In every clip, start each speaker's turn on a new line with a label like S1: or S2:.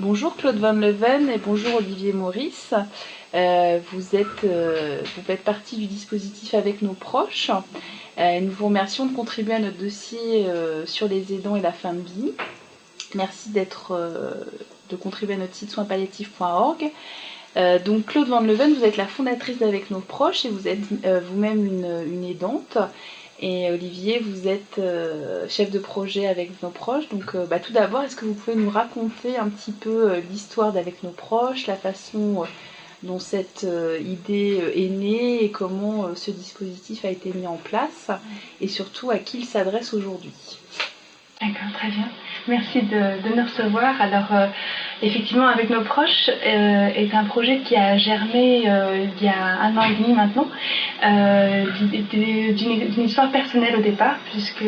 S1: Bonjour Claude Van Leven et bonjour Olivier Maurice. Vous faites partie du dispositif Avec nos proches. Nous vous remercions de contribuer à notre dossier sur les aidants et la fin de vie. Merci de contribuer à notre site soinspalliatifs.org. Donc Claude Van Leven, vous êtes la fondatrice d'Avec nos proches et vous êtes vous-même une aidante. Et Olivier, vous êtes chef de projet avec nos proches. Donc tout d'abord, est-ce que vous pouvez nous raconter un petit peu l'histoire d'Avec nos proches, la façon dont cette idée est née et comment ce dispositif a été mis en place et surtout à qui il s'adresse aujourd'hui?
S2: D'accord, très bien. Merci de nous recevoir. Alors, effectivement, Avec nos proches est un projet qui a germé il y a 1 an et demi maintenant, d'une histoire personnelle au départ, puisque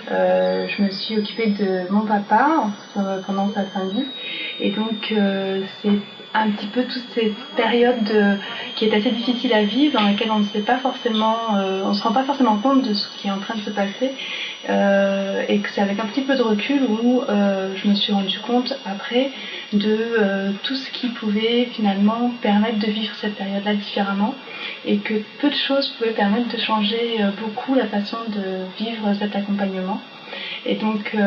S2: je me suis occupée de mon papa pendant sa fin de vie. Et donc, c'est un petit peu toute cette période qui est assez difficile à vivre, dans laquelle on ne sait pas forcément, on se rend pas forcément compte de ce qui est en train de se passer, et que c'est avec un petit peu de recul où je me suis rendu compte après de tout ce qui pouvait finalement permettre de vivre cette période-là différemment, et que peu de choses pouvaient permettre de changer beaucoup la façon de vivre cet accompagnement. Et donc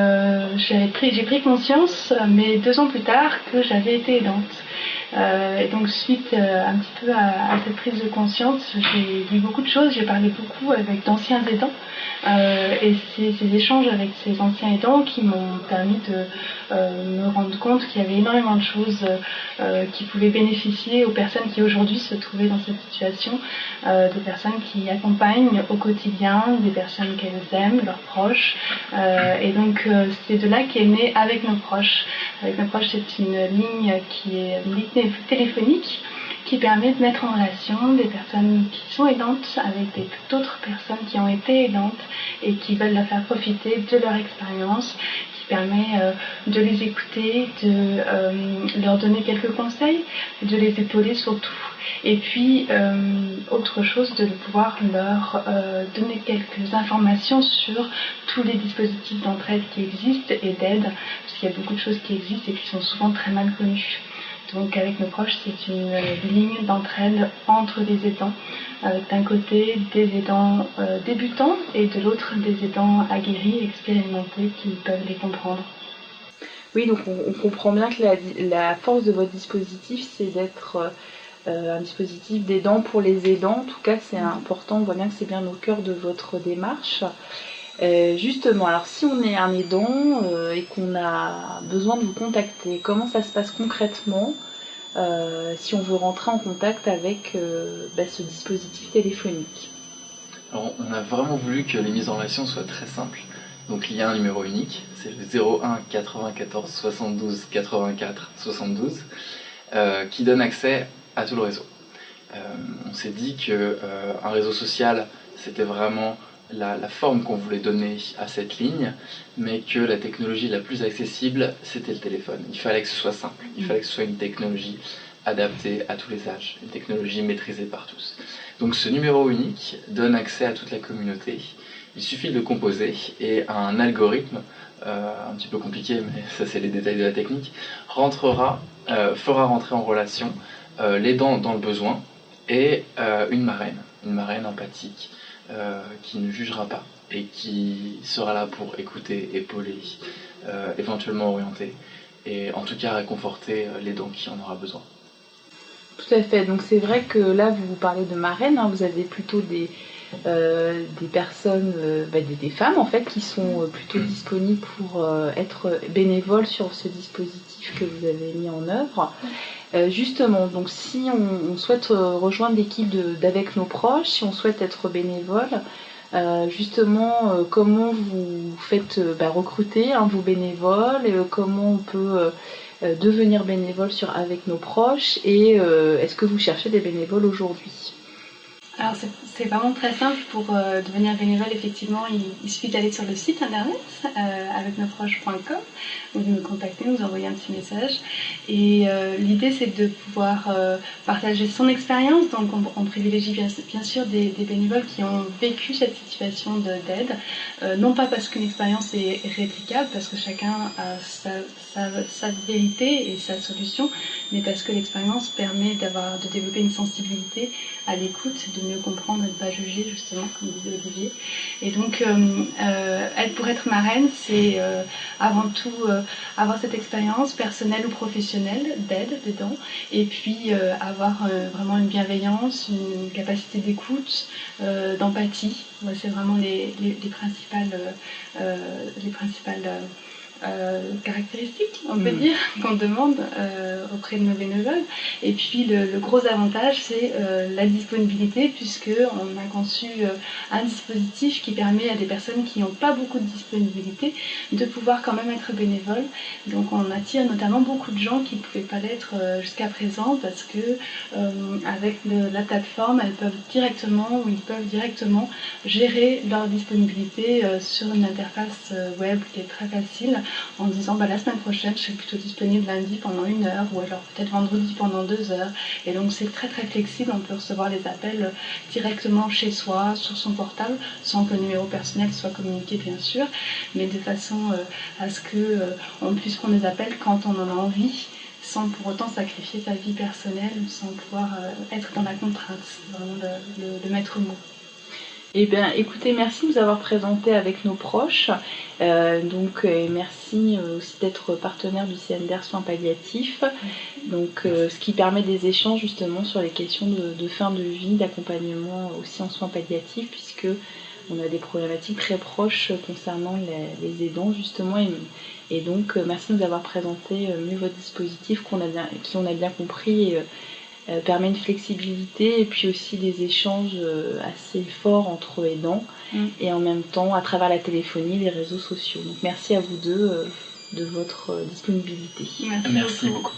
S2: j'ai pris conscience, mais 2 ans plus tard, que j'avais été aidante. Et donc suite un petit peu à cette prise de conscience, j'ai vu beaucoup de choses, j'ai parlé beaucoup avec d'anciens aidants, et ces échanges avec ces anciens aidants qui m'ont permis de me rendre compte qu'il y avait énormément de choses qui pouvaient bénéficier aux personnes qui aujourd'hui se trouvaient dans cette situation, des personnes qui accompagnent au quotidien, des personnes qu'elles aiment, leurs proches, et donc c'est de là qu'est né Avec nos proches. Avec nos proches, c'est une ligne qui est une ligne téléphonique qui permet de mettre en relation des personnes qui sont aidantes avec d'autres personnes qui ont été aidantes et qui veulent leur faire profiter de leur expérience, qui permet de les écouter, de leur donner quelques conseils, de les épauler surtout. Et puis, autre chose, de pouvoir leur donner quelques informations sur tous les dispositifs d'entraide qui existent et d'aide, parce qu'il y a beaucoup de choses qui existent et qui sont souvent très mal connues. Donc Avec nos proches, c'est une ligne d'entraide entre les aidants, avec d'un côté des aidants débutants et de l'autre des aidants aguerris, expérimentés, qui peuvent les comprendre.
S1: Oui, donc on comprend bien que la force de votre dispositif, c'est d'être un dispositif d'aidant pour les aidants. En tout cas, c'est important, on voit bien que c'est bien au cœur de votre démarche. Justement, alors si on est un aidant et qu'on a besoin de vous contacter, comment ça se passe concrètement si on veut rentrer en contact avec ce dispositif téléphonique?
S3: Alors, on a vraiment voulu que les mises en relation soient très simples. Donc il y a un numéro unique, c'est le 01 94 72 84 72, qui donne accès à tout le réseau. On s'est dit qu'un réseau social, c'était vraiment la forme qu'on voulait donner à cette ligne, mais que la technologie la plus accessible, c'était le téléphone. Il fallait que ce soit simple, il fallait que ce soit une technologie adaptée à tous les âges, une technologie maîtrisée par tous. Donc ce numéro unique donne accès à toute la communauté. Il suffit de le composer et un algorithme, un petit peu compliqué, mais ça c'est les détails de la technique, fera rentrer en relation l'aidant dans le besoin et une marraine empathique, qui ne jugera pas et qui sera là pour écouter, épauler, éventuellement orienter, et en tout cas réconforter l'aidant qui en aura besoin.
S1: Tout à fait, donc c'est vrai que là vous parlez de marraines, hein, vous avez plutôt des personnes, des femmes en fait, qui sont plutôt disponibles pour être bénévoles sur ce dispositif que vous avez mis en œuvre. Justement, donc si on souhaite rejoindre l'équipe d'Avec nos proches, si on souhaite être bénévole, justement, comment vous faites recruter vos bénévoles, comment on peut devenir bénévole sur Avec nos proches, et est-ce que vous cherchez des bénévoles aujourd'hui?
S2: Alors c'est vraiment très simple. Pour devenir bénévole, effectivement, il suffit d'aller sur le site internet avecnosproches.com. ou de me contacter, nous envoyer un petit message. Et l'idée, c'est de pouvoir partager son expérience. Donc on privilégie bien sûr des bénévoles qui ont vécu cette situation d'aide, non pas parce qu'une expérience est réplicable, parce que chacun a sa vérité et sa solution, mais parce que l'expérience permet de développer une sensibilité à l'écoute, de mieux comprendre et de ne pas juger, justement, comme disait Olivier. Et donc, pour être marraine, c'est avant tout avoir cette expérience personnelle ou professionnelle d'aide dedans, et puis avoir vraiment une bienveillance, une capacité d'écoute, d'empathie. C'est vraiment les principales caractéristiques, on peut dire, qu'on demande auprès de nos bénévoles. Et puis le gros avantage, c'est la disponibilité, puisqu'on a conçu un dispositif qui permet à des personnes qui n'ont pas beaucoup de disponibilité de pouvoir quand même être bénévoles. Donc on attire notamment beaucoup de gens qui ne pouvaient pas l'être jusqu'à présent, parce que avec la plateforme, ils peuvent directement gérer leur disponibilité sur une interface web qui est très facile, en disant la semaine prochaine je serai plutôt disponible lundi pendant 1 heure, ou alors peut-être vendredi pendant 2 heures. Et donc c'est très très flexible, on peut recevoir les appels directement chez soi, sur son portable, sans que le numéro personnel soit communiqué bien sûr, mais de façon à ce qu'on puisse prendre des appels quand on en a envie, sans pour autant sacrifier sa vie personnelle, sans pouvoir être dans la contrainte. C'est vraiment le maître mot.
S1: Eh bien, écoutez, merci de nous avoir présenté avec nos proches. Merci aussi d'être partenaire du CNDR Soins Palliatifs. Ce qui permet des échanges justement sur les questions de fin de vie, d'accompagnement aussi en soins palliatifs, puisque on a des problématiques très proches concernant les aidants justement. Et donc, merci de nous avoir présenté mieux votre dispositif, qui on a bien compris. Permet une flexibilité et puis aussi des échanges assez forts entre aidants et en même temps à travers la téléphonie, les réseaux sociaux. Donc merci à vous deux de votre disponibilité.
S3: Merci beaucoup.